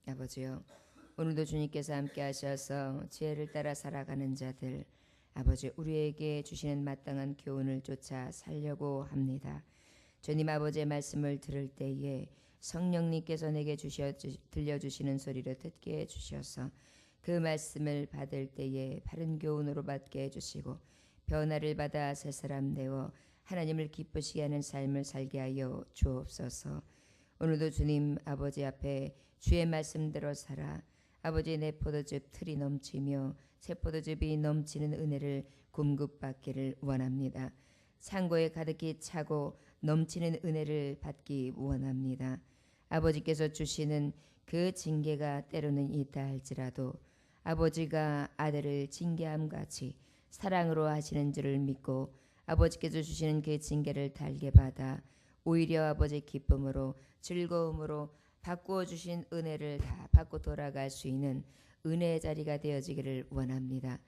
아버지요, 오늘도 주님께서 함께 하셔서 지혜를 따라 살아가는 자들, 아버지 우리에게 주시는 마땅한 교훈을 쫓아 살려고 합니다. 주님 아버지의 말씀을 들을 때에 성령님께서 내게 들려주시는 소리를 듣게 해주셔서 그 말씀을 받을 때에 바른 교훈으로 받게 해주시고 변화를 받아 새 사람 되어 하나님을 기쁘시게 하는 삶을 살게 하여 주옵소서. 오늘도 주님 아버지 앞에 주의 말씀대로 살아 아버지 내 포도즙 틀이 넘치며 새 포도즙이 넘치는 은혜를 공급받기를 원합니다. 창고에 가득히 차고 넘치는 은혜를 받기 원합니다. 아버지께서 주시는 그 징계가 때로는 있다 할지라도 아버지가 아들을 징계함 같이 사랑으로 하시는 줄을 믿고 아버지께서 주시는 그 징계를 달게 받아 오히려 아버지 기쁨으로 즐거움으로 바꾸어 주신 은혜를 다 받고 돌아갈 수 있는 은혜의 자리가 되어지기를 원합니다.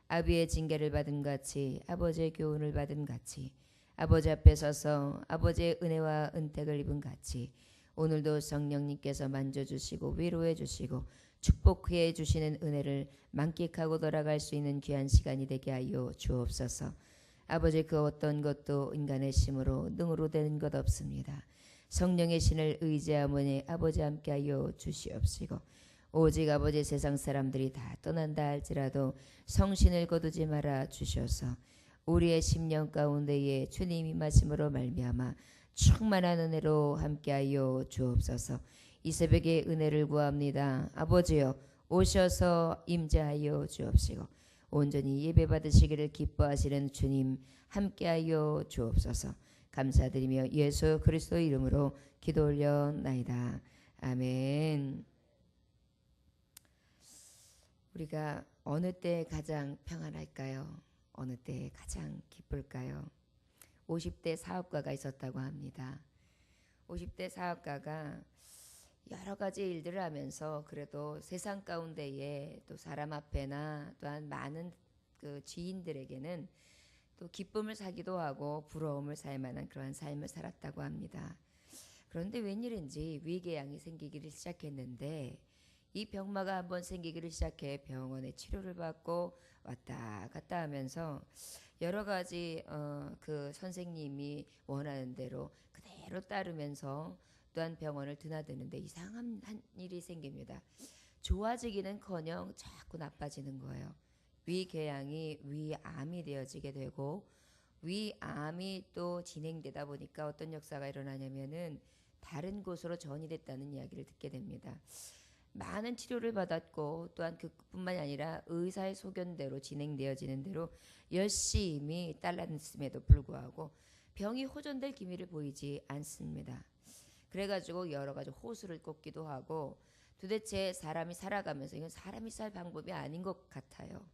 아비의 징계를 받은 같이 아버지의 교훈을 받은 같이 아버지 앞에 서서 아버지의 은혜와 은택을 입은 같이 오늘도 성령님께서 만져주시고 위로해 주시고 축복해 주시는 은혜를 만끽하고 돌아갈 수 있는 귀한 시간이 되게 하여 주옵소서. 아버지 그 어떤 것도 인간의 힘으로 능으로 되는 것 없습니다. 성령의 신을 의지하오니 아버지 함께하여 주시옵시고 오직 아버지 세상 사람들이 다 떠난다 할지라도 성신을 거두지 말아 주셔서 우리의 심령 가운데에 주님 임하심으로 말미암아 충만한 은혜로 함께하여 주옵소서. 이 새벽에 은혜를 구합니다. 아버지여 오셔서 임재하여 주옵시고 온전히 예배 받으시기를 기뻐하시는 주님 함께하여 주옵소서. 감사드리며 예수 그리스도 이름으로 기도 올려나이다. 아멘. 우리가 어느 때 가장 평안할까요? 어느 때 가장 기쁠까요? 50대 사업가가 있었다고 합니다. 50대 사업가가 여러 가지 일들을 하면서 그래도 세상 가운데에 또 사람 앞에나 또한 많은 그 지인들에게는 또 기쁨을 사기도 하고 부러움을 살 만한 그러한 삶을 살았다고 합니다. 그런데 웬일인지 위궤양이 생기기를 시작했는데 이 병마가 한번 생기기를 시작해 병원에 치료를 받고 왔다 갔다 하면서 여러 가지 그 선생님이 원하는 대로 그대로 따르면서 또한 병원을 드나드는데 이상한 일이 생깁니다. 좋아지기는커녕 자꾸 나빠지는 거예요. 위궤양이 위암이 되어지게 되고 위암이 또 진행되다 보니까 어떤 역사가 일어나냐면은 다른 곳으로 전이됐다는 이야기를 듣게 됩니다. 많은 치료를 받았고 또한 그뿐만이 아니라 의사의 소견대로 진행되어지는 대로 열심히 따랐음에도 불구하고 병이 호전될 기미를 보이지 않습니다. 그래가지고 여러 가지 호수를 꽂기도 하고 도대체 사람이 살아가면서 이건 사람이 살 방법이 아닌 것 같아요.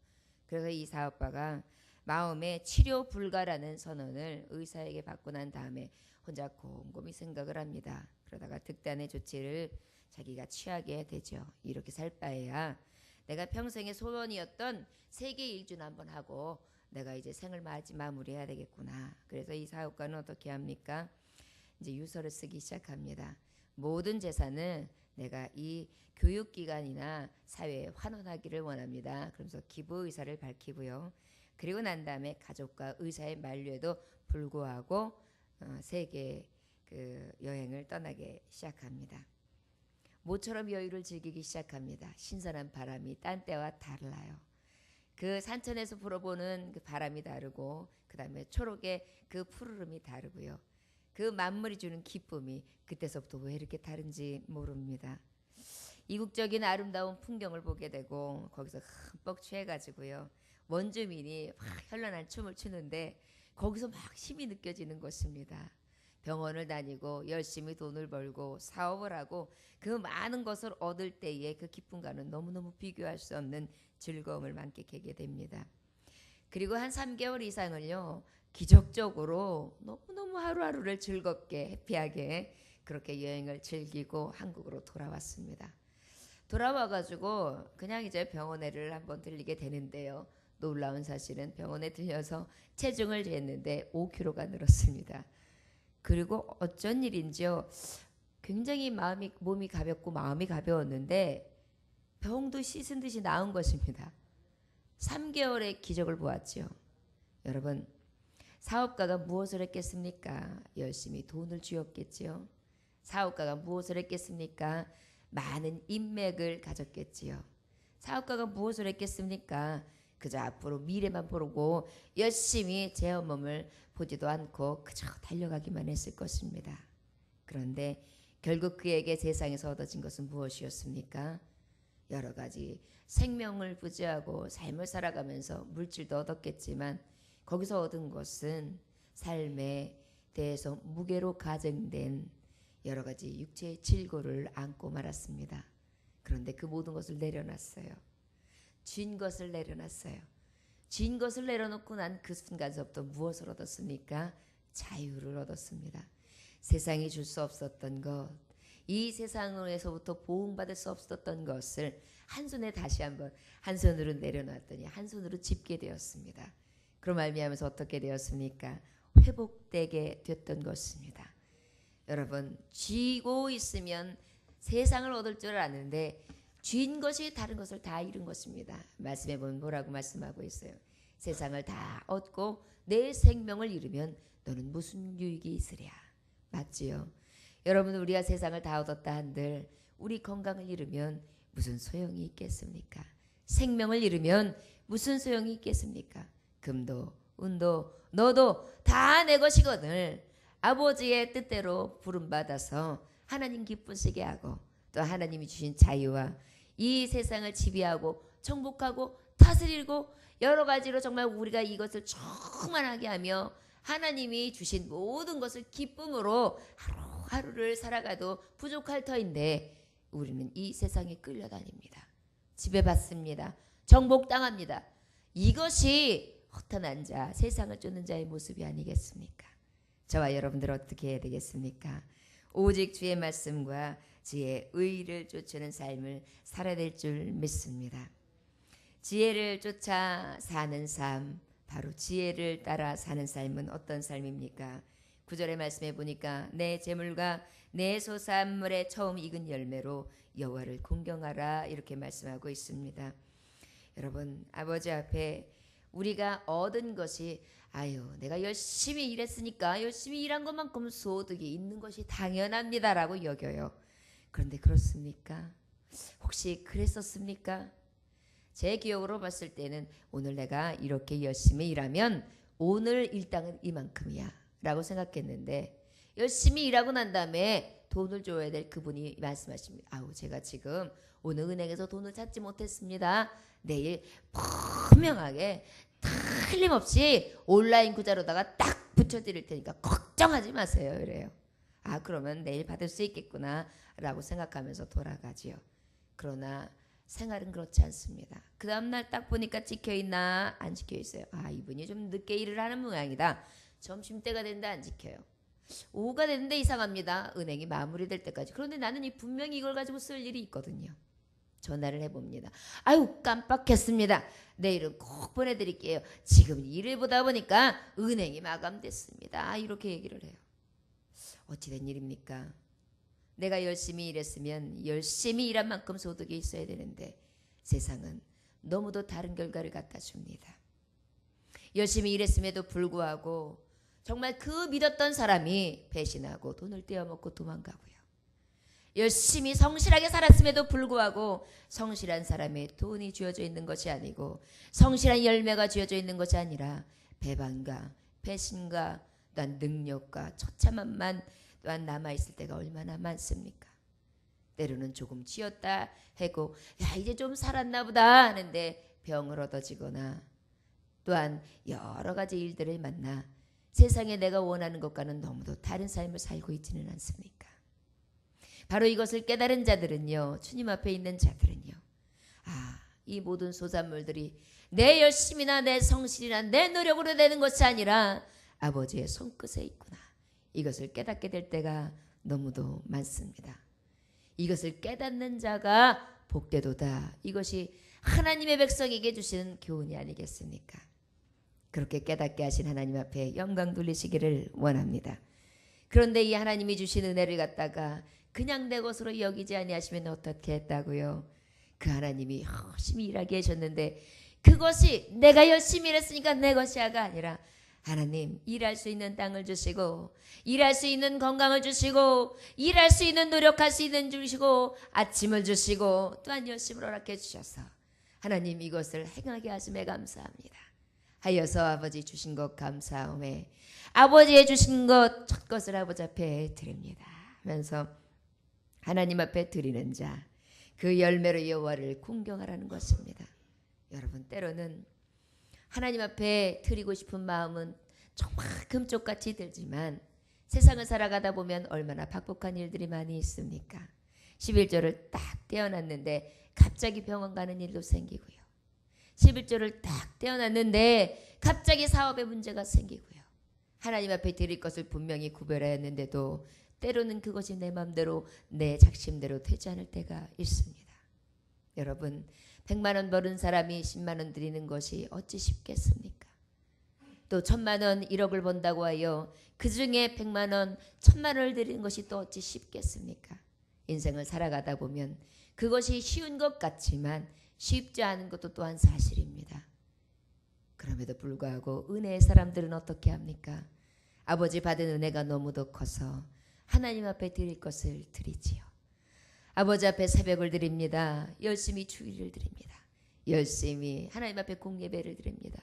그래서 이 사업가가 마음에 치료 불가라는 선언을 의사에게 받고 난 다음에 혼자 곰곰이 생각을 합니다. 그러다가 득단의 조치를 자기가 취하게 되죠. 이렇게 살 바에야 내가 평생의 소원이었던 세계 일주는 한번 하고 내가 이제 생을 마무리해야 되겠구나. 그래서 이 사업가는 어떻게 합니까? 이제 유서를 쓰기 시작합니다. 모든 재산은 내가 이 교육기관이나 사회에 환원하기를 원합니다. 그러면서 기부 의사를 밝히고요. 그리고 난 다음에 가족과 의사의 만류에도 불구하고 세계 그 여행을 떠나게 시작합니다. 모처럼 여유를 즐기기 시작합니다. 신선한 바람이 딴 때와 달라요. 그 산천에서 불어보는 그 바람이 다르고 그 다음에 초록의 그 푸르름이 다르고요. 그 만물이 주는 기쁨이 그때서부터 왜 이렇게 다른지 모릅니다. 이국적인 아름다운 풍경을 보게 되고 거기서 흠뻑 취해가지고요. 원주민이 막 현란한 춤을 추는데 거기서 막 힘이 느껴지는 것입니다. 병원을 다니고 열심히 돈을 벌고 사업을 하고 그 많은 것을 얻을 때의 그 기쁨과는 너무너무 비교할 수 없는 즐거움을 만끽하게 됩니다. 그리고 한 3개월 이상을요. 기적적으로 너무너무 하루하루를 즐겁게 해피하게 그렇게 여행을 즐기고 한국으로 돌아왔습니다. 돌아와가지고 그냥 이제 병원에를 한번 들리게 되는데요. 놀라운 사실은 병원에 들려서 체중을 쟀는데 5kg가 늘었습니다. 그리고 어쩐 일인지요. 굉장히 몸이 가볍고 마음이 가벼웠는데 병도 씻은 듯이 나은 것입니다. 3개월의 기적을 보았죠. 여러분, 사업가가 무엇을 했겠습니까? 열심히 돈을 쥐었겠지요. 사업가가 무엇을 했겠습니까? 많은 인맥을 가졌겠지요. 사업가가 무엇을 했겠습니까? 그저 앞으로 미래만 보고 열심히 제 몸을 보지도 않고 그저 달려가기만 했을 것입니다. 그런데 결국 그에게 세상에서 얻어진 것은 무엇이었습니까? 여러 가지 생명을 부지하고 삶을 살아가면서 물질도 얻었겠지만 거기서 얻은 것은 삶에 대해서 무게로 가정된 여러 가지 육체의 질고를 안고 말았습니다. 그런데 그 모든 것을 내려놨어요. 쥔 것을 내려놨어요. 쥔 것을 내려놓고 난 그 순간서부터 무엇을 얻었습니까? 자유를 얻었습니다. 세상이 줄 수 없었던 것, 이 세상에서부터 보응받을 수 없었던 것을 한 손에 다시 한번 한 손으로 내려놨더니 한 손으로 짚게 되었습니다. 그로 말미암아서 어떻게 되었습니까? 회복되게 됐던 것입니다. 여러분, 쥐고 있으면 세상을 얻을 줄 아는데 쥔 것이 다른 것을 다 잃은 것입니다. 말씀해 보면 뭐라고 말씀하고 있어요? 세상을 다 얻고 내 생명을 잃으면 너는 무슨 유익이 있으랴. 맞지요? 여러분, 우리가 세상을 다 얻었다 한들 우리 건강을 잃으면 무슨 소용이 있겠습니까? 생명을 잃으면 무슨 소용이 있겠습니까? 금도 은도 너도 다 내 것이거늘 아버지의 뜻대로 부름받아서 하나님 기쁘시게 하고 또 하나님이 주신 자유와 이 세상을 지배하고 정복하고 다스리고 여러 가지로 정말 우리가 이것을 충만하게 하며 하나님이 주신 모든 것을 기쁨으로 하루하루를 살아가도 부족할 터인데 우리는 이 세상에 끌려다닙니다. 지배받습니다. 정복당합니다. 이것이 허탄한 자, 세상을 쫓는 자의 모습이 아니겠습니까? 저와 여러분들 어떻게 해야 되겠습니까? 오직 주의 말씀과 주의 의를 쫓는 삶을 살아야 될 줄 믿습니다. 지혜를 쫓아 사는 삶, 바로 지혜를 따라 사는 삶은 어떤 삶입니까? 9절의 말씀에 보니까 내 재물과 내 소산물의 처음 익은 열매로 여호와를 공경하라 이렇게 말씀하고 있습니다. 여러분, 아버지 앞에 우리가 얻은 것이 내가 열심히 일했으니까 열심히 일한 것만큼 소득이 있는 것이 당연합니다라고 여겨요. 그런데 그렇습니까? 혹시 그랬었습니까? 제 기억으로 봤을 때는 오늘 내가 이렇게 열심히 일하면 오늘 일당은 이만큼이야 라고 생각했는데 열심히 일하고 난 다음에 돈을 줘야 될 그분이 말씀하십니다. 제가 지금 오늘 은행에서 돈을 찾지 못했습니다. 내일 분명하게 틀림없이 온라인 구자로다가 딱 붙여드릴 테니까 걱정하지 마세요. 이래요. 그러면 내일 받을 수 있겠구나 라고 생각하면서 돌아가지요. 그러나 생활은 그렇지 않습니다. 그 다음날 딱 보니까 찍혀있나 안 찍혀있어요. 이분이 좀 늦게 일을 하는 모양이다. 점심때가 됐는데 안 지켜요. 오후가 됐는데 이상합니다. 은행이 마무리될 때까지. 그런데 나는 분명히 이걸 가지고 쓸 일이 있거든요. 전화를 해봅니다. 깜빡했습니다. 내일은 꼭 보내드릴게요. 지금 일을 보다 보니까 은행이 마감됐습니다. 이렇게 얘기를 해요. 어찌된 일입니까? 내가 열심히 일했으면 열심히 일한 만큼 소득이 있어야 되는데 세상은 너무도 다른 결과를 갖다 줍니다. 열심히 일했음에도 불구하고 정말 그 믿었던 사람이 배신하고 돈을 떼어먹고 도망가고요. 열심히 성실하게 살았음에도 불구하고 성실한 사람의 돈이 쥐어져 있는 것이 아니고 성실한 열매가 쥐어져 있는 것이 아니라 배반과 배신과 또한 능력과 처참함만 또한 남아있을 때가 얼마나 많습니까? 때로는 조금 쥐었다 하고 이제 좀 살았나 보다 하는데 병을 얻어지거나 또한 여러 가지 일들을 만나 세상에 내가 원하는 것과는 너무도 다른 삶을 살고 있지는 않습니까? 바로 이것을 깨달은 자들은요, 주님 앞에 있는 자들은요, 이 모든 소산물들이 내 열심이나 내 성실이나 내 노력으로 되는 것이 아니라 아버지의 손끝에 있구나. 이것을 깨닫게 될 때가 너무도 많습니다. 이것을 깨닫는 자가 복되도다. 이것이 하나님의 백성에게 주시는 교훈이 아니겠습니까? 그렇게 깨닫게 하신 하나님 앞에 영광 돌리시기를 원합니다. 그런데 이 하나님이 주신 은혜를 갖다가 그냥 내 것으로 여기지 아니하시면 어떻게 했다고요? 그 하나님이 열심히 일하게 하셨는데 그것이 내가 열심히 일했으니까 내 것이야가 아니라 하나님 일할 수 있는 땅을 주시고 일할 수 있는 건강을 주시고 일할 수 있는 노력할 수 있는 주시고 아침을 주시고 또한 열심을 허락해 주셔서 하나님 이것을 행하게 하심에 감사합니다. 하여서 아버지 주신 것 감사함에 아버지의 주신 것 첫 것을 아버지 앞에 드립니다 하면서 하나님 앞에 드리는 자 그 열매로 여호와를 공경하라는 것입니다. 여러분 때로는 하나님 앞에 드리고 싶은 마음은 정말 금쪽같이 들지만 세상을 살아가다 보면 얼마나 박복한 일들이 많이 있습니까? 11조를 딱 떼어놨는데 갑자기 병원 가는 일도 생기고요. 11조를 딱 떼어놨는데 갑자기 사업에 문제가 생기고요. 하나님 앞에 드릴 것을 분명히 구별하였는데도 때로는 그것이 내 마음대로 내 작심대로 되지 않을 때가 있습니다. 여러분 100만 원 벌은 사람이 10만 원 드리는 것이 어찌 쉽겠습니까? 또 1000만 원 1억을 번다고 하여 그 중에 100만 원 1000만 원을 드리는 것이 또 어찌 쉽겠습니까? 인생을 살아가다 보면 그것이 쉬운 것 같지만 쉽지 않은 것도 또한 사실입니다. 그럼에도 불구하고 은혜의 사람들은 어떻게 합니까? 아버지 받은 은혜가 너무도 커서 하나님 앞에 드릴 것을 드리지요. 아버지 앞에 새벽을 드립니다. 열심히 주일을 드립니다. 열심히 하나님 앞에 공예배를 드립니다.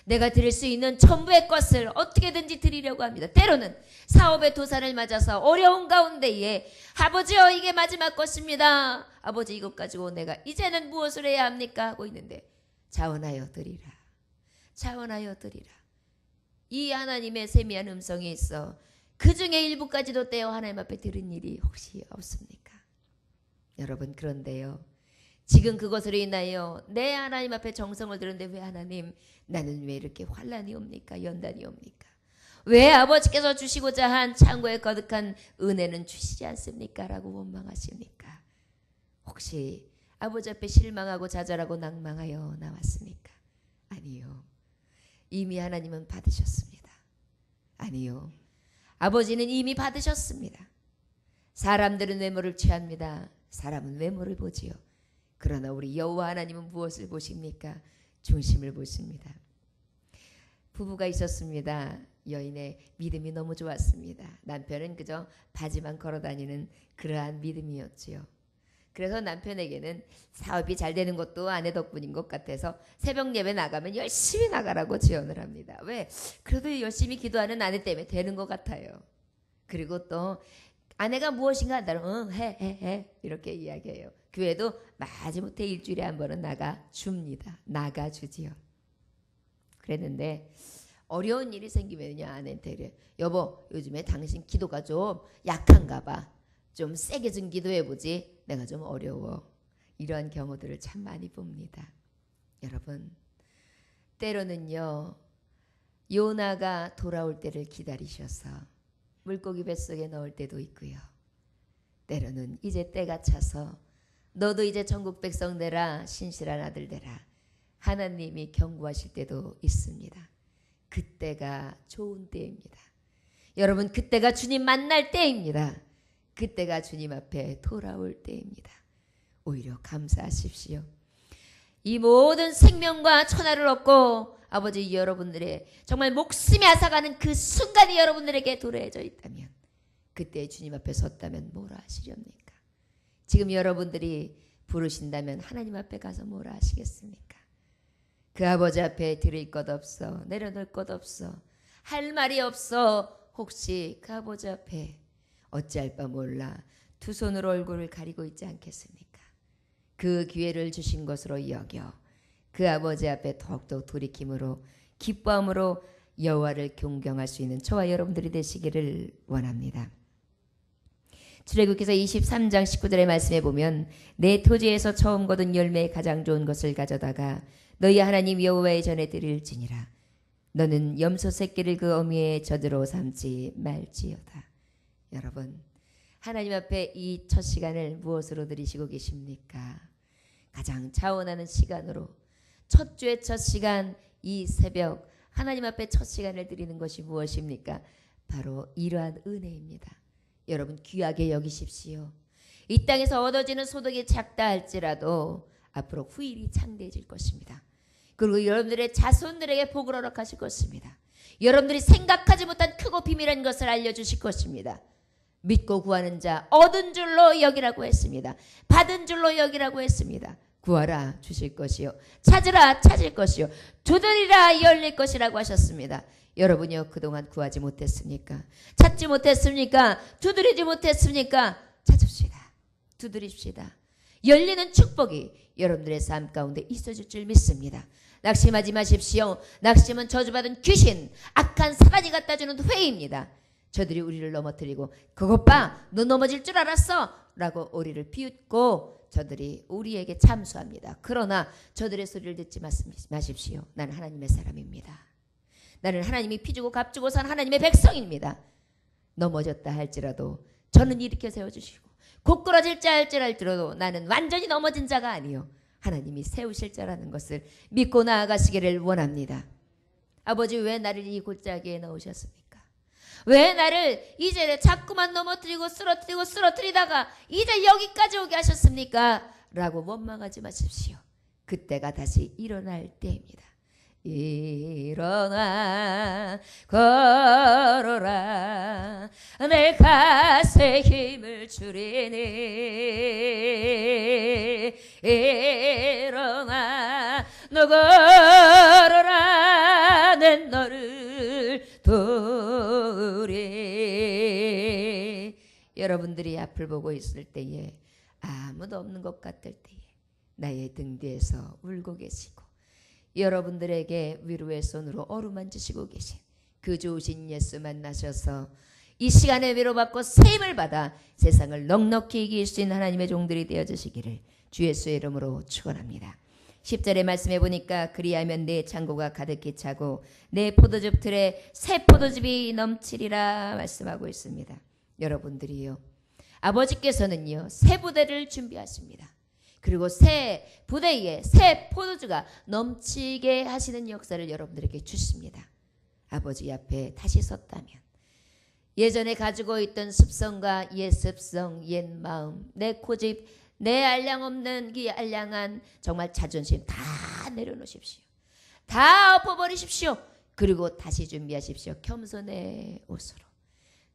내가 드릴 수 있는 전부의 것을 어떻게든지 드리려고 합니다. 때로는 사업의 도산을 맞아서 어려운 가운데에 아버지여 이게 마지막 것입니다. 아버지 이것 가지고 내가 이제는 무엇을 해야 합니까? 하고 있는데 자원하여 드리라. 자원하여 드리라. 이 하나님의 세미한 음성이 있어 그 중에 일부까지도 떼어 하나님 앞에 드린 일이 혹시 없습니까? 여러분 그런데요. 지금 그것으로 인하여 내 하나님 앞에 정성을 들었는데 왜 하나님 나는 왜 이렇게 환난이 옵니까? 연단이 옵니까? 왜 아버지께서 주시고자 한 창고에 거듭한 은혜는 주시지 않습니까? 라고 원망하십니까? 혹시 아버지 앞에 실망하고 좌절하고 낭망하여 나왔습니까? 아니요. 이미 하나님은 받으셨습니다. 아니요. 아버지는 이미 받으셨습니다. 사람들은 외모를 취합니다. 사람은 외모를 보지요. 그러나 우리 여호와 하나님은 무엇을 보십니까? 중심을 보십니다. 부부가 있었습니다. 여인의 믿음이 너무 좋았습니다. 남편은 그저 바지만 걸어다니는 그러한 믿음이었지요. 그래서 남편에게는 사업이 잘 되는 것도 아내 덕분인 것 같아서 새벽 예배 나가면 열심히 나가라고 지원을 합니다. 왜? 그래도 열심히 기도하는 아내 때문에 되는 것 같아요. 그리고 또 아내가 무엇인가 한다면 해 이렇게 이야기해요. 교회도 마지못해 일주일에 한 번은 나가줍니다. 나가주지요. 그랬는데 어려운 일이 생기면요 아내한테 그래요. 여보 요즘에 당신 기도가 좀 약한가 봐. 좀 세게 좀 기도해보지. 내가 좀 어려워. 이러한 경우들을 참 많이 봅니다. 여러분 때로는요 요나가 돌아올 때를 기다리셔서 물고기 뱃속에 넣을 때도 있고요. 때로는 이제 때가 차서 너도 이제 전국 백성 되라 신실한 아들 되라 하나님이 경고하실 때도 있습니다. 그때가 좋은 때입니다. 여러분 그때가 주님 만날 때입니다. 그때가 주님 앞에 돌아올 때입니다. 오히려 감사하십시오. 이 모든 생명과 천하를 얻고 아버지 여러분들의 정말 목숨이 앗아가는 그 순간이 여러분들에게 도래해져 있다면 그때 주님 앞에 섰다면 뭐라 하시렵니까? 지금 여러분들이 부르신다면 하나님 앞에 가서 뭐라 하시겠습니까? 그 아버지 앞에 드릴 것 없어 내려놓을 것 없어 할 말이 없어 혹시 그 아버지 앞에 어찌할 바 몰라 두 손으로 얼굴을 가리고 있지 않겠습니까? 그 기회를 주신 것으로 여겨 그 아버지 앞에 더욱더 돌이킴으로 기뻐함으로 여호와를 존경할 수 있는 저와 여러분들이 되시기를 원합니다. 출애굽기서 23장 19절의 말씀에 보면 내 토지에서 처음 거둔 열매의 가장 좋은 것을 가져다가 너희 하나님 여호와의 전에 드릴지니라. 너는 염소 새끼를 그 어미의 젖으로 삼지 말지어다. 여러분 하나님 앞에 이 첫 시간을 무엇으로 드리시고 계십니까? 가장 자원하는 시간으로 첫 주의 첫 시간 이 새벽 하나님 앞에 첫 시간을 드리는 것이 무엇입니까? 바로 이러한 은혜입니다. 여러분 귀하게 여기십시오. 이 땅에서 얻어지는 소득이 작다 할지라도 앞으로 후일이 창대해질 것입니다. 그리고 여러분들의 자손들에게 복을 허락하실 것입니다. 여러분들이 생각하지 못한 크고 비밀한 것을 알려주실 것입니다. 믿고 구하는 자 얻은 줄로 여기라고 했습니다. 받은 줄로 여기라고 했습니다. 구하라 주실 것이요, 찾으라 찾을 것이요, 두드리라 열릴 것이라고 하셨습니다. 여러분이요 그동안 구하지 못했습니까? 찾지 못했습니까? 두드리지 못했습니까? 찾읍시다. 두드립시다. 열리는 축복이 여러분들의 삶 가운데 있어질 줄 믿습니다. 낙심하지 마십시오. 낙심은 저주받은 귀신, 악한 사단이 갖다주는 회의입니다. 저들이 우리를 넘어뜨리고 그것 봐, 너 넘어질 줄 알았어 라고 우리를 비웃고 저들이 우리에게 참수합니다. 그러나 저들의 소리를 듣지 마십시오. 나는 하나님의 사람입니다. 나는 하나님이 피주고 값주고 산 하나님의 백성입니다. 넘어졌다 할지라도 저는 일으켜 세워주시고 곧꾸러질자 할지라도 나는 완전히 넘어진 자가 아니요 하나님이 세우실 자라는 것을 믿고 나아가시기를 원합니다. 아버지, 왜 나를 이 골짜기에 넣으셨습니까? 왜 나를 이제 자꾸만 넘어뜨리고 쓰러뜨리다가 이제 여기까지 오게 하셨습니까? 라고 원망하지 마십시오. 그때가 다시 일어날 때입니다. 일어나 걸어라 내가 새 힘을 주리니 일어나 너 걸어라 내 너를 도우리. 여러분들이 앞을 보고 있을 때에 아무도 없는 것 같을 때에 나의 등 뒤에서 울고 계시고 여러분들에게 위로의 손으로 어루만지시고 계신 그 좋으신 예수 만나셔서 이 시간에 위로받고 세임을 받아 세상을 넉넉히 이길 수 있는 하나님의 종들이 되어주시기를 주 예수의 이름으로 축원합니다. 10절의 말씀해 보니까 그리하면 내 창고가 가득히 차고 내 포도즙 틀에 새 포도즙이 넘치리라 말씀하고 있습니다. 여러분들이요, 아버지께서는요 새 부대를 준비하십니다. 그리고 새 부대에 새 포도주가 넘치게 하시는 역사를 여러분들에게 주십니다. 아버지 앞에 다시 섰다면 예전에 가지고 있던 습성과 옛 습성, 옛 마음, 내 고집, 내 알량 없는 그 알량한 정말 자존심 다 내려놓으십시오. 다 엎어버리십시오. 그리고 다시 준비하십시오. 겸손의 옷으로.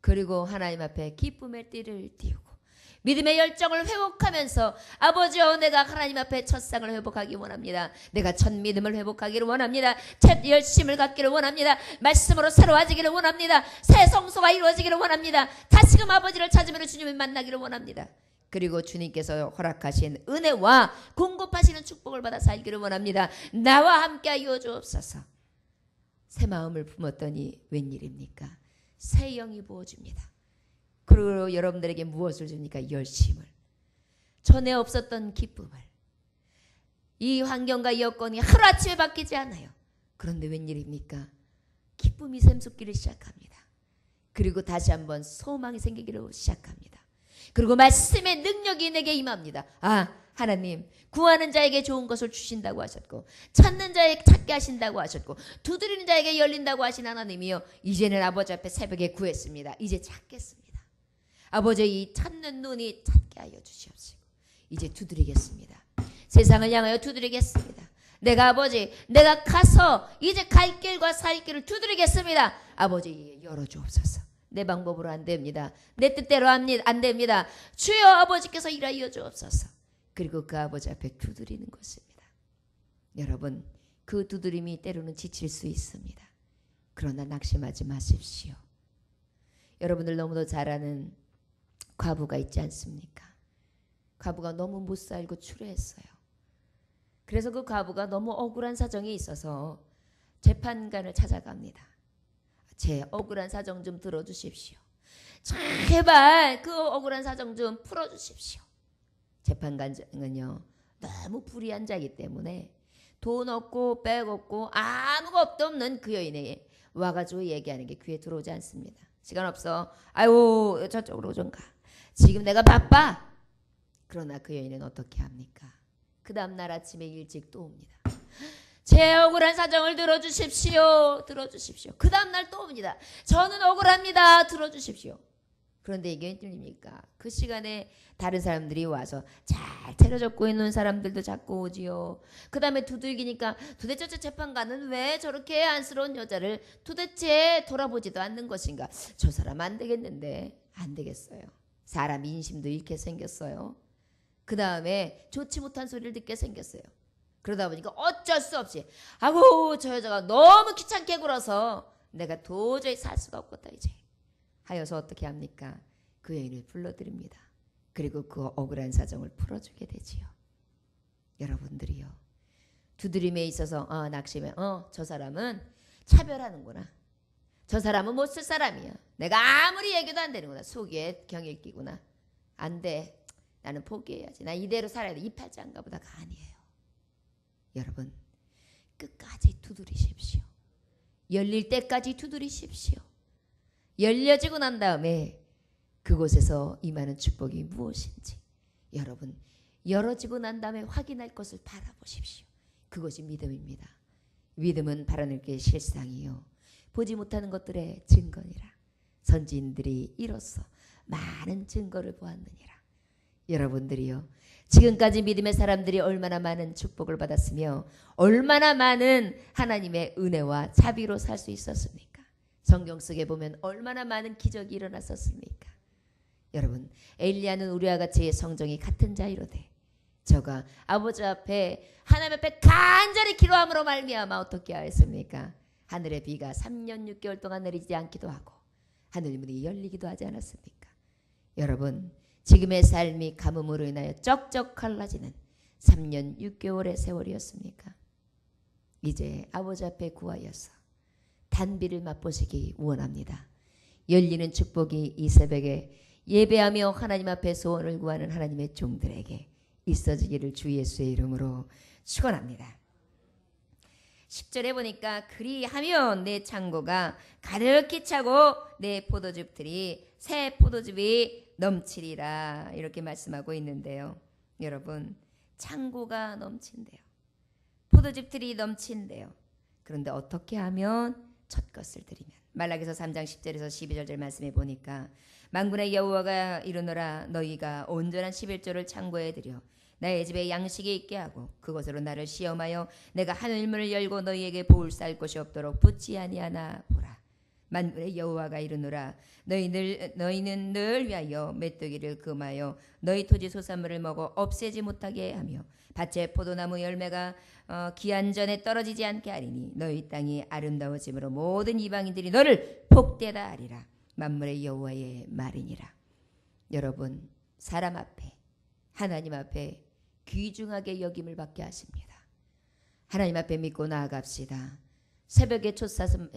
그리고 하나님 앞에 기쁨의 띠를 띄우고 믿음의 열정을 회복하면서 아버지여 내가 하나님 앞에 첫상을 회복하기 원합니다. 내가 첫 믿음을 회복하기를 원합니다. 첫 열심을 갖기를 원합니다. 말씀으로 새로워지기를 원합니다. 새 성소가 이루어지기를 원합니다. 다시금 아버지를 찾으면 주님을 만나기를 원합니다. 그리고 주님께서 허락하신 은혜와 공급하시는 축복을 받아 살기를 원합니다. 나와 함께하여 주옵소서. 새 마음을 품었더니 웬일입니까? 새 영이 부어줍니다. 그리고 여러분들에게 무엇을 줍니까? 열심을. 전에 없었던 기쁨을. 이 환경과 여건이 하루아침에 바뀌지 않아요. 그런데 웬일입니까? 기쁨이 샘솟기를 시작합니다. 그리고 다시 한번 소망이 생기기를 시작합니다. 그리고 말씀의 능력이 내게 임합니다. 아, 하나님 구하는 자에게 좋은 것을 주신다고 하셨고 찾는 자에게 찾게 하신다고 하셨고 두드리는 자에게 열린다고 하신 하나님이요, 이제는 아버지 앞에 새벽에 구했습니다. 이제 찾겠습니다. 아버지 이 찾는 눈이 찾게 하여 주시옵시고 이제 두드리겠습니다. 세상을 향하여 두드리겠습니다. 내가 아버지 내가 가서 이제 갈 길과 살 길을 두드리겠습니다. 아버지 열어주옵소서. 내 방법으로 안 됩니다. 내 뜻대로 안 됩니다. 주여 아버지께서 일하여 주옵소서. 그리고 그 아버지 앞에 두드리는 것입니다. 여러분 그 두드림이 때로는 지칠 수 있습니다. 그러나 낙심하지 마십시오. 여러분들 너무도 잘 아는 과부가 있지 않습니까? 과부가 너무 못 살고 추레했어요. 그래서 그 과부가 너무 억울한 사정이 있어서 재판관을 찾아갑니다. 제 억울한 사정 좀 들어주십시오. 제발 그 억울한 사정 좀 풀어주십시오. 재판관은요 너무 불의한 자이기 때문에 돈 없고 백 없고 아무것도 없는 그 여인에게 와가지고 얘기하는 게 귀에 들어오지 않습니다. 시간 없어. 아유 저쪽으로 좀 가. 지금 내가 바빠. 그러나 그 여인은 어떻게 합니까? 그 다음날 아침에 일찍 또 옵니다. 제 억울한 사정을 들어주십시오. 들어주십시오. 그 다음날 또 옵니다. 저는 억울합니다. 들어주십시오. 그런데 이게 웬일입니까? 그 시간에 다른 사람들이 와서 잘 차려잡고 있는 사람들도 자꾸 오지요. 그 다음에 두들기니까 도대체 저 재판관은 왜 저렇게 안쓰러운 여자를 도대체 돌아보지도 않는 것인가? 저 사람 안 되겠는데. 안 되겠어요. 사람 인심도 잃게 생겼어요. 그 다음에 좋지 못한 소리를 듣게 생겼어요. 그러다 보니까 어쩔 수 없이 아고 저 여자가 너무 귀찮게 굴어서 내가 도저히 살 수가 없겠다 이제 하여서 어떻게 합니까? 그 여인을 불러드립니다. 그리고 그 억울한 사정을 풀어주게 되지요. 여러분들이요. 두드림에 있어서 낙심해. 저 사람은 차별하는구나. 저 사람은 못 쓸 사람이야. 내가 아무리 얘기도 안 되는구나. 속에 경일 끼구나. 안 돼. 나는 포기해야지. 나 이대로 살아야 돼. 이 팔자인가 보다가 아니에요. 여러분 끝까지 두드리십시오. 열릴 때까지 두드리십시오. 열려지고 난 다음에 그곳에서 임하는 축복이 무엇인지 여러분 열어지고 난 다음에 확인할 것을 바라보십시오. 그것이 믿음입니다. 믿음은 바라는 게 실상이요 보지 못하는 것들의 증거니라. 선지인들이 이로써 많은 증거를 보았느니라. 여러분들이요 지금까지 믿음의 사람들이 얼마나 많은 축복을 받았으며 얼마나 많은 하나님의 은혜와 자비로 살 수 있었습니까? 성경 속에 보면 얼마나 많은 기적이 일어났었습니까? 여러분 엘리야는 우리와 같이 성정이 같은 자이로되 저가 아버지 앞에 하나님 앞에 간절히 기도함으로 말미암아 어떻게 하였습니까? 하늘의 비가 3년 6개월 동안 내리지 않기도 하고 하늘 문이 열리기도 하지 않았습니까? 여러분 지금의 삶이 가뭄으로 인하여 쩍쩍 갈라지는 3년 6개월의 세월이었습니까? 이제 아버지 앞에 구하여서 단비를 맛보시기 원합니다. 열리는 축복이 이 새벽에 예배하며 하나님 앞에 소원을 구하는 하나님의 종들에게 있어지기를 주 예수의 이름으로 축원합니다. 10절에 보니까 그리하면 내 창고가 가득히 차고 내 포도즙들이 새 포도즙이 넘치리라 이렇게 말씀하고 있는데요. 여러분 창고가 넘친대요. 포도즙들이 넘친대요. 그런데 어떻게 하면 첫 것을 드리면 말라기서 3장 10절에서 12절 말씀해 보니까 만군의 여호와가 이르노라 너희가 온전한 11조를 창고에 드려 나의 집에 양식이 있게 하고 그것으로 나를 시험하여 내가 하늘문을 열고 너희에게 보울 쌀 것이 없도록 붙지 아니하나 보라. 만군의 여호와가 이르노라 너희는 늘 위하여 메뚜기를 금하여 너희 토지 소산물을 먹어 없애지 못하게 하며 밭에 포도나무 열매가 기한 전에 떨어지지 않게 하리니 너희 땅이 아름다워짐으로 모든 이방인들이 너를 복되다 하리라. 만물의 여호와의 말이니라. 여러분 사람 앞에 하나님 앞에 귀중하게 여김을 받게 하십니다. 하나님 앞에 믿고 나아갑시다. 새벽에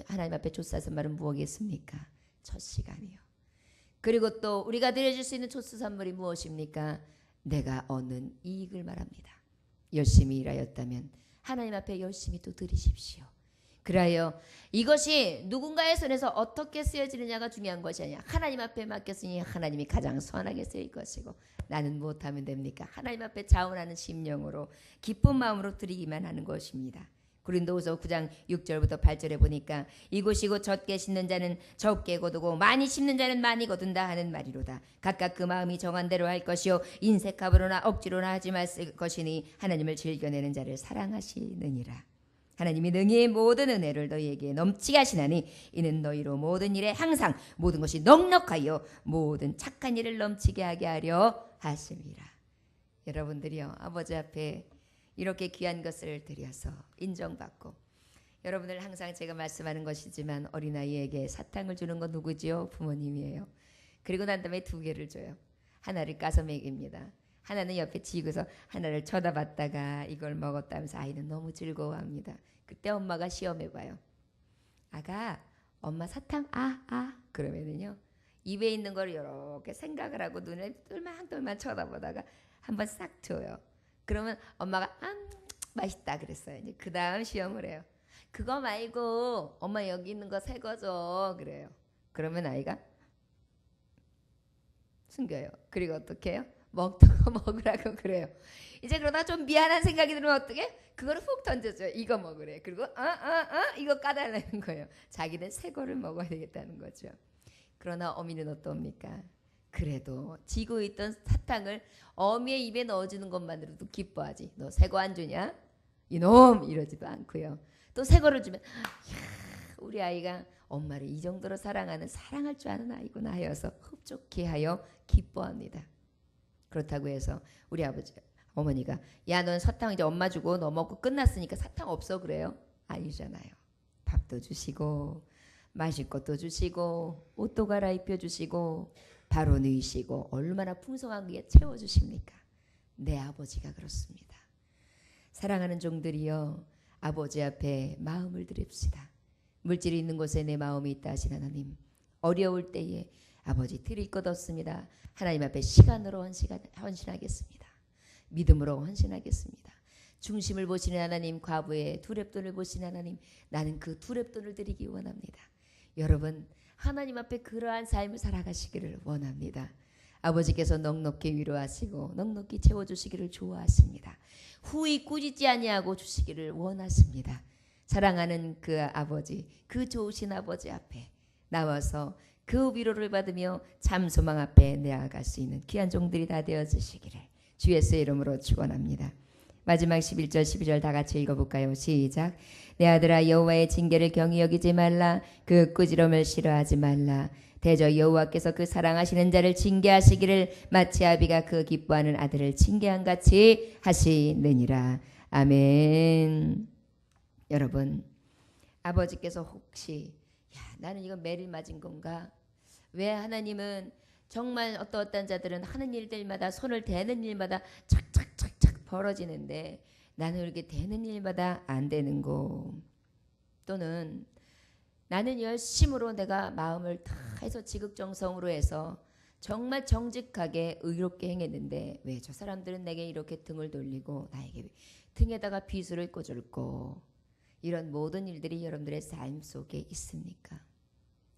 하나님 앞에 촛사선말은 무엇이겠습니까? 첫 시간이요. 그리고 또 우리가 드려줄 수 있는 촛수산물이 무엇입니까? 내가 얻는 이익을 말합니다. 열심히 일하였다면 하나님 앞에 열심히 또 드리십시오. 그래요. 이것이 누군가의 손에서 어떻게 쓰여지느냐가 중요한 것이 아니야. 하나님 앞에 맡겼으니 하나님이 가장 선하게 쓰일 것이고 나는 무엇하면 됩니까? 하나님 앞에 자원하는 심령으로 기쁜 마음으로 드리기만 하는 것입니다. 고린도후서 9장 6절부터 8절에 보니까 이곳이고 적게 심는 자는 적게 거두고 많이 심는 자는 많이 거둔다 하는 말이로다. 각각 그 마음이 정한 대로 할 것이요 인색함으로나 억지로나 하지 말 것이니 하나님을 즐겨내는 자를 사랑하시느니라. 하나님이 능히 모든 은혜를 너희에게 넘치게 하시나니 이는 너희로 모든 일에 항상 모든 것이 넉넉하여 모든 착한 일을 넘치게 하게 하려 하심이라. 여러분들이요 아버지 앞에 이렇게 귀한 것을 드려서 인정받고 여러분들 항상 제가 말씀하는 것이지만 어린아이에게 사탕을 주는 건 누구지요? 부모님이에요. 그리고 난 다음에 2개를 줘요. 하나를 까서 먹입니다. 하나는 옆에 지고서 하나를 쳐다봤다가 이걸 먹었다면서 아이는 너무 즐거워합니다. 그때 엄마가 시험해봐요. 아가 엄마 사탕 그러면은요 입에 있는 걸 이렇게 생각을 하고 눈에 똘망똘망 쳐다보다가 한번 싹 줘요. 그러면 엄마가 맛있다 그랬어요. 이제 그 다음 시험을 해요. 그거 말고 엄마 여기 있는 거 새 거 줘 그래요. 그러면 아이가 숨겨요. 그리고 어떻게 해요? 먹던 거 먹으라고 그래요. 이제 그러다 좀 미안한 생각이 들면 어떻게? 그거를 훅 던져줘요. 이거 먹으래. 그리고 이거 까달라는 거예요. 자기는 새 거를 먹어야 되겠다는 거죠. 그러나 어미는 어떻습니까? 그래도 지고 있던 사탕을 어미의 입에 넣어주는 것만으로도 기뻐하지. 너 새 거 안 주냐? 이놈! 이러지도 않고요. 또 새 거를 주면 이야, 우리 아이가 엄마를 이 정도로 사랑할 줄 아는 아이구나 하여서 흡족해 하여 기뻐합니다. 그렇다고 해서 우리 어머니가 야, 넌 사탕 이제 엄마 주고 너 먹고 끝났으니까 사탕 없어 그래요? 아니잖아요. 밥도 주시고 마실 것도 주시고 옷도 갈아입혀 주시고 바로 누이시고 얼마나 풍성하게 채워주십니까? 내 아버지가 그렇습니다. 사랑하는 종들이여, 아버지 앞에 마음을 드립시다. 물질이 있는 곳에 내 마음이 있다 하신 하나님, 어려울 때에 아버지 드릴 것 없습니다. 하나님 앞에 시간으로 헌신하겠습니다. 믿음으로 헌신하겠습니다. 중심을 보시는 하나님, 과부의 두렙돈을 보시는 하나님, 나는 그 두렙돈을 드리기 원합니다. 여러분, 하나님 앞에 그러한 삶을 살아가시기를 원합니다. 아버지께서 넉넉히 위로하시고 넉넉히 채워주시기를 좋아하십니다. 후히 꾸짖지 아니하고 주시기를 원하십니다. 사랑하는 그 아버지, 그 좋으신 아버지 앞에 나와서 그 위로를 받으며 참 소망 앞에 나아갈 수 있는 귀한 종들이 다 되어주시기를 주 예수의 이름으로 축원합니다. 마지막 11절 12절 다 같이 읽어볼까요? 시작. 내 아들아, 여호와의 징계를 경히 여기지 말라. 그 꾸지럼을 싫어하지 말라. 대저 여호와께서 그 사랑하시는 자를 징계하시기를 마치 아비가 그 기뻐하는 아들을 징계한 같이 하시느니라. 아멘. 여러분, 아버지께서 혹시 나는 이거 매를 맞은 건가? 왜 하나님은 정말 어떤 자들은 하는 일들마다 손을 대는 일마다 착착착착 벌어지는데 나는 이렇게 되는 일마다 안 되는고, 또는 나는 열심으로 내가 마음을 다 해서 지극정성으로 해서 정말 정직하게 의롭게 행했는데 왜 저 사람들은 내게 이렇게 등을 돌리고 나에게 등에다가 비수를 꽂을고, 이런 모든 일들이 여러분들의 삶 속에 있습니까?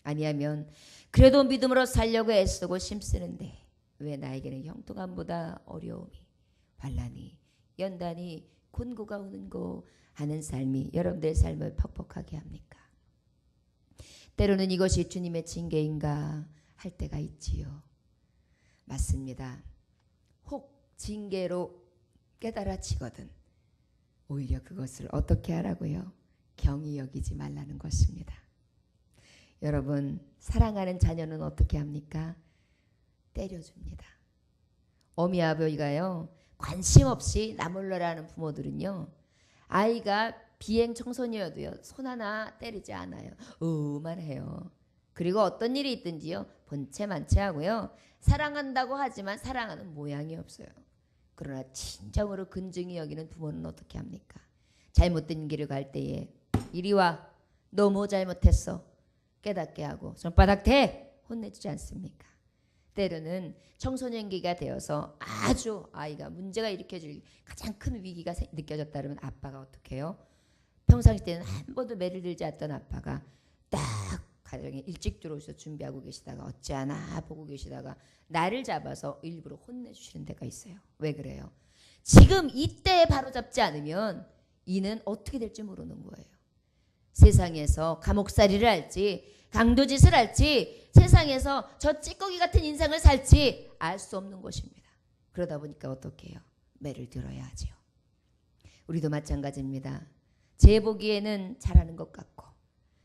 아니하면 그래도 믿음으로 살려고 애쓰고 힘쓰는데 왜 나에게는 형통함보다 어려움이, 환난이, 연단이, 곤고가 오는고 하는 삶이 여러분들의 삶을 퍽퍽하게 합니까? 때로는 이것이 주님의 징계인가 할 때가 있지요. 맞습니다. 혹 징계로 깨달아지거든 오히려 그것을 어떻게 하라고요? 경히 여기지 말라는 것입니다. 여러분, 사랑하는 자녀는 어떻게 합니까? 때려줍니다. 어미 아버지가요, 관심 없이 나몰라라는 부모들은요, 아이가 비행 청소년이어도요 손 하나 때리지 않아요. 으만 해요. 그리고 어떤 일이 있든지요 본체 만체 하고요, 사랑한다고 하지만 사랑하는 모양이 없어요. 그러나 진정으로 근중히 여기는 부모는 어떻게 합니까? 잘못된 길을 갈 때에 이리 와, 너 뭐 잘못했어? 깨닫게 하고 손바닥 대! 혼내주지 않습니까? 때로는 청소년기가 되어서 아주 아이가 문제가 일으켜질 가장 큰 위기가 느껴졌다 그러면 아빠가 어떻게 해요? 평상시 때는 한 번도 매를 들지 않던 아빠가 딱 가정에 일찍 들어오셔서 준비하고 계시다가 어찌하나 보고 계시다가 나를 잡아서 일부러 혼내주시는 데가 있어요. 왜 그래요? 지금 이때에 바로잡지 않으면 이는 어떻게 될지 모르는 거예요. 세상에서 감옥살이를 할지 강도짓을 할지 세상에서 저 찌꺼기 같은 인생을 살지 알 수 없는 것입니다. 그러다 보니까 어떻게 해요? 매를 들어야 하죠. 우리도 마찬가지입니다. 제 보기에는 잘하는 것 같고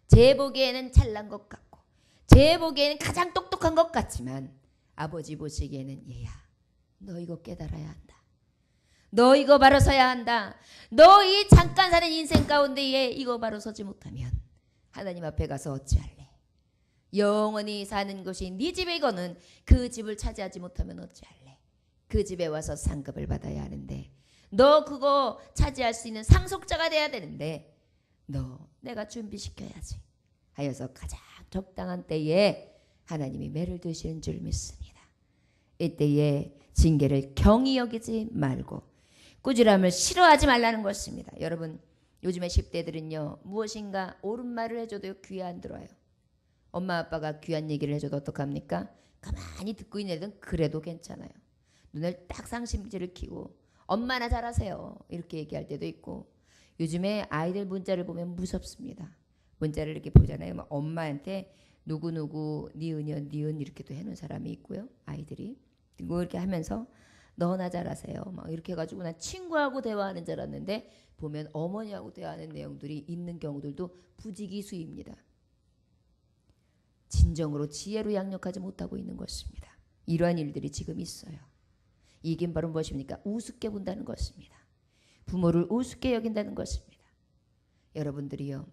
제 보기에는 잘난 것 같고 제 보기에는 가장 똑똑한 것 같지만 아버지 보시기에는 얘야, 너 이거 깨달아야 한다. 너 이거 바로 서야 한다. 너 이 잠깐 사는 인생 가운데에 이거 바로 서지 못하면 하나님 앞에 가서 어찌할래? 영원히 사는 것이 네 집이거든 그 집을 차지하지 못하면 어찌할래? 그 집에 와서 상급을 받아야 하는데 너 그거 차지할 수 있는 상속자가 돼야 되는데 너 내가 준비시켜야지 하여서 가장 적당한 때에 하나님이 매를 드시는 줄 믿습니다. 이때에 징계를 경히 여기지 말고 꾸지람을 싫어하지 말라는 것입니다. 여러분, 요즘에 10대들은요 무엇인가 옳은 말을 해줘도 귀에 안 들어요. 엄마 아빠가 귀한 얘기를 해줘도 어떡합니까? 가만히 듣고 있는 애들은 그래도 괜찮아요. 눈을 딱 상심지를 켜고 엄마나 잘하세요 이렇게 얘기할 때도 있고, 요즘에 아이들 문자를 보면 무섭습니다. 문자를 이렇게 보잖아요. 막 엄마한테 누구누구 니은이언 니은 이렇게도 해놓은 사람이 있고요. 아이들이 뭐 이렇게 하면서 너나 잘하세요 막 이렇게 해가지고 난 친구하고 대화하는 줄 알았는데 보면 어머니하고 대화하는 내용들이 있는 경우들도 부지기수입니다. 진정으로 지혜로 양육하지 못하고 있는 것입니다. 이러한 일들이 지금 있어요. 이게 바로 무엇입니까? 우습게 본다는 것입니다. 부모를 우습게 여긴다는 것입니다. 여러분들이요,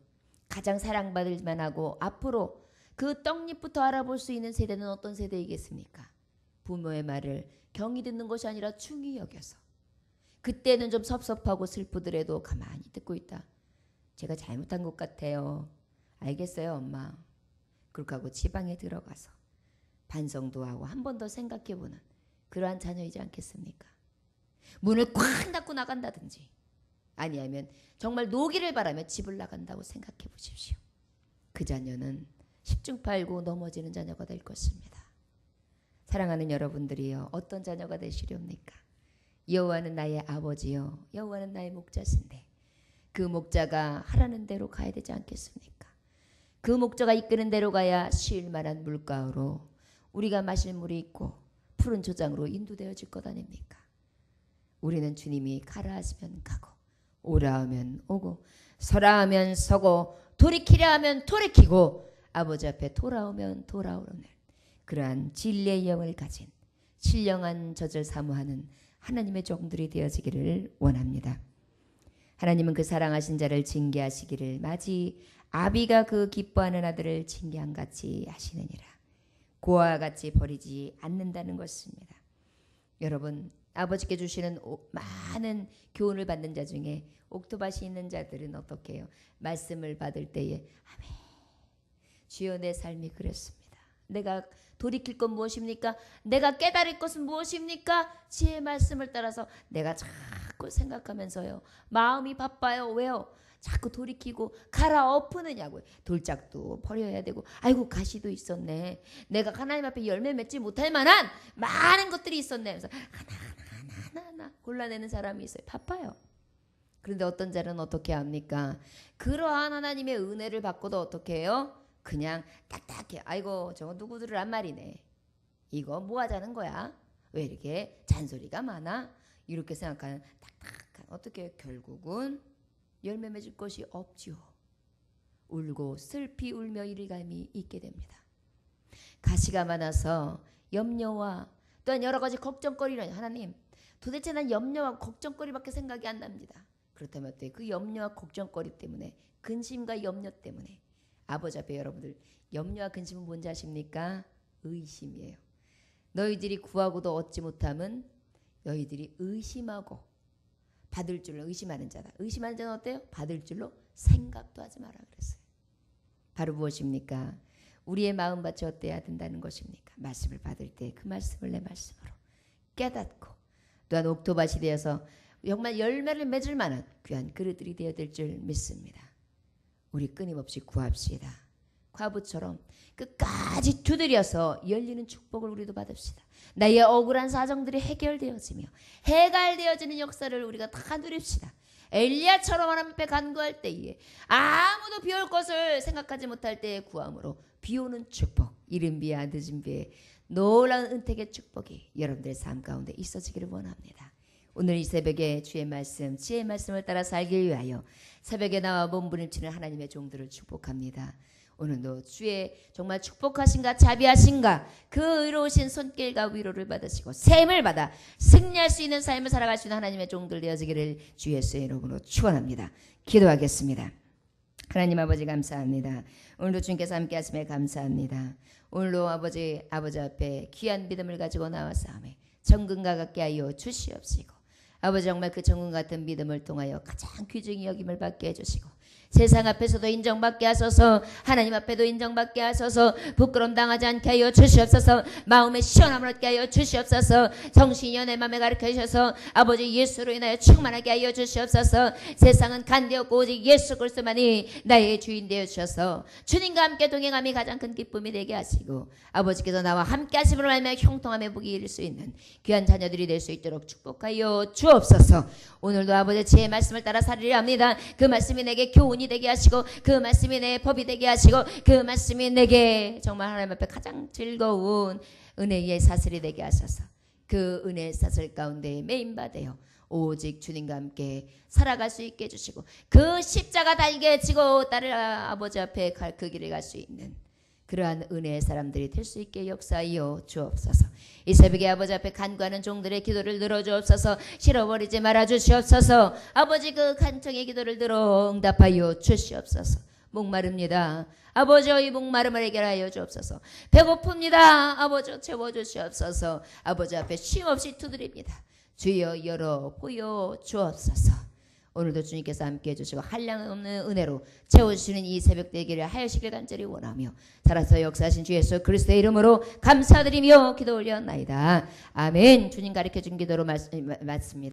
가장 사랑받을 만하고 앞으로 그 떡잎부터 알아볼 수 있는 세대는 어떤 세대이겠습니까? 부모의 말을 경히 듣는 것이 아니라 충히 여겨서 그때는 좀 섭섭하고 슬프더라도 가만히 듣고 있다. 제가 잘못한 것 같아요. 알겠어요, 엄마. 그렇게 하고 지방에 들어가서 반성도 하고 한 번 더 생각해보는 그러한 자녀이지 않겠습니까? 문을 꽉 닫고 나간다든지 아니하면 정말 노기를 바라며 집을 나간다고 생각해 보십시오. 그 자녀는 10중 8구 넘어지는 자녀가 될 것입니다. 사랑하는 여러분들이요, 어떤 자녀가 되시렵니까? 여호와는 나의 아버지요, 여호와는 나의 목자신데 그 목자가 하라는 대로 가야 되지 않겠습니까? 그 목자가 이끄는 대로 가야 쉴 만한 물가로 우리가 마실 물이 있고 푸른 초장으로 인도되어질 것 아닙니까? 우리는 주님이 가라 하시면 가고 오라 하면 오고 서라 하면 서고 돌이키라 하면 돌이키고 아버지 앞에 돌아오면 돌아오는 그러한 진리의 영을 가진 신령한 젖을 사모하는 하나님의 종들이 되어지기를 원합니다. 하나님은 그 사랑하신 자를 징계하시기를 마치 아비가 그 기뻐하는 아들을 징계한 같이 하시느니라. 고아와 같이 버리지 않는다는 것입니다. 여러분, 아버지께 주시는 많은 교훈을 받는 자 중에 옥토밭이 있는 자들은 어떻게 해요? 말씀을 받을 때에 아멘, 주여 내 삶이 그랬습니다. 내가 돌이킬 건 무엇입니까? 내가 깨달을 것은 무엇입니까? 지혜의 말씀을 따라서 내가 자꾸 생각하면서요, 마음이 바빠요. 왜요? 자꾸 돌이키고 가라 엎으느냐고요. 돌짝도 버려야 되고 아이고 가시도 있었네. 내가 하나님 앞에 열매 맺지 못할 만한 많은 것들이 있었네. 그래서 하나하나 골라내는 사람이 있어요. 바빠요. 그런데 어떤 자는 어떻게 합니까? 그러한 하나님의 은혜를 받고도 어떻게 해요? 그냥 딱딱해. 아이고 저거 누구들을 말이네. 이거 뭐 하자는 거야? 왜 이렇게 잔소리가 많아? 이렇게 생각하는 딱딱한, 어떻게 결국은 열매 맺을 것이 없지요. 울고 슬피 울며 일감이 있게 됩니다. 가시가 많아서 염려와 또한 여러 가지 걱정거리는 하나님 도대체 난 염려와 걱정거리밖에 생각이 안 납니다. 그렇다면 어때요? 그 염려와 걱정거리 때문에 근심과 염려 때문에 아버지 앞에 여러분들 염려와 근심은 뭔지 아십니까? 의심이에요. 너희들이 구하고도 얻지 못함은 너희들이 의심하고 받을 줄로 의심하는 자다. 의심하는 자는 어때요? 받을 줄로 생각도 하지 마라 그랬어요. 바로 무엇입니까? 우리의 마음밭이 어때야 된다는 것입니까? 말씀을 받을 때 그 말씀을 내 말씀으로 깨닫고 또한 옥토밭이 되어서 정말 열매를 맺을 만한 귀한 그릇들이 되어야 될 줄 믿습니다. 우리 끊임없이 구합시다. 과부처럼 끝까지 두드려서 열리는 축복을 우리도 받읍시다. 나의 억울한 사정들이 해결되어지며 해갈되어지는 역사를 우리가 다 누립시다. 엘리야처럼 하나님 앞에 간구할 때에 아무도 비올 것을 생각하지 못할 때의 구함으로 비오는 축복, 이른 비야 늦은 비에 놀라운 은택의 축복이 여러분들의 삶 가운데 있어지기를 원합니다. 오늘 이 새벽에 주의 말씀, 지혜의 말씀을 따라 살기 위하여 새벽에 나와 몸부림치는 하나님의 종들을 축복합니다. 오늘도 주의 정말 축복하신가 자비하신가 그 의로우신 손길과 위로를 받으시고 샘을 받아 승리할 수 있는 삶을 살아갈 수 있는 하나님의 종들 되어지기를 주 예수의 이름으로 축원합니다. 기도하겠습니다. 하나님 아버지 감사합니다. 오늘도 주님께서 함께 하심에 감사합니다. 오늘도 아버지 앞에 귀한 믿음을 가지고 나와싸움에 정금과 같게 하여 주시옵시고 아버지 정말 그 정금 같은 믿음을 통하여 가장 귀중히 여김을 받게 해주시고 세상 앞에서도 인정받게 하소서, 하나님 앞에도 인정받게 하소서, 부끄러움 당하지 않게 하여 주시옵소서, 마음의 시원함을 얻게 하여 주시옵소서, 정신이 연애 맘에 가르쳐 주셔서 아버지 예수로 인하여 충만하게 하여 주시옵소서. 세상은 간되었고 오직 예수 그리스도만이 나의 주인 되어 주셔서 주님과 함께 동행함이 가장 큰 기쁨이 되게 하시고 아버지께서 나와 함께 하심으로 말미암아 형통함의 복이 이룰 수 있는 귀한 자녀들이 될 수 있도록 축복하여 주옵소서. 주옵소서. 오늘도 아버지 지혜의 말씀을 따라 살으려 합니다. 그 말씀이 내게 교훈이 되게 하시고 그 말씀이 내 법이 되게 하시고 그 말씀이 내게 정말 하나님 앞에 가장 즐거운 은혜의 사슬이 되게 하셔서 그 은혜의 사슬 가운데 메인바되어 오직 주님과 함께 살아갈 수 있게 해주시고 그 십자가 달게 지고 딸을 아버지 앞에 그 길을 갈 수 있는 그러한 은혜의 사람들이 될 수 있게 역사하여 주옵소서. 이 새벽에 아버지 앞에 간구하는 종들의 기도를 들어주옵소서. 실어버리지 말아 주시옵소서. 아버지 그 간청의 기도를 들어 응답하여 주시옵소서. 목마릅니다. 아버지 이 목마름을 해결하여 주옵소서. 배고픕니다. 아버지 채워주시옵소서. 아버지 앞에 쉼없이 두드립니다. 주여 열어 보여 주옵소서. 오늘도 주님께서 함께해 주시고 한량없는 은혜로 채워주시는 이 새벽 되기를 하여시길 간절히 원하며 살아서 역사하신 주 예수 그리스도의 이름으로 감사드리며 기도 올려나이다. 아멘. 주님 가르쳐준 기도로 맞습니다.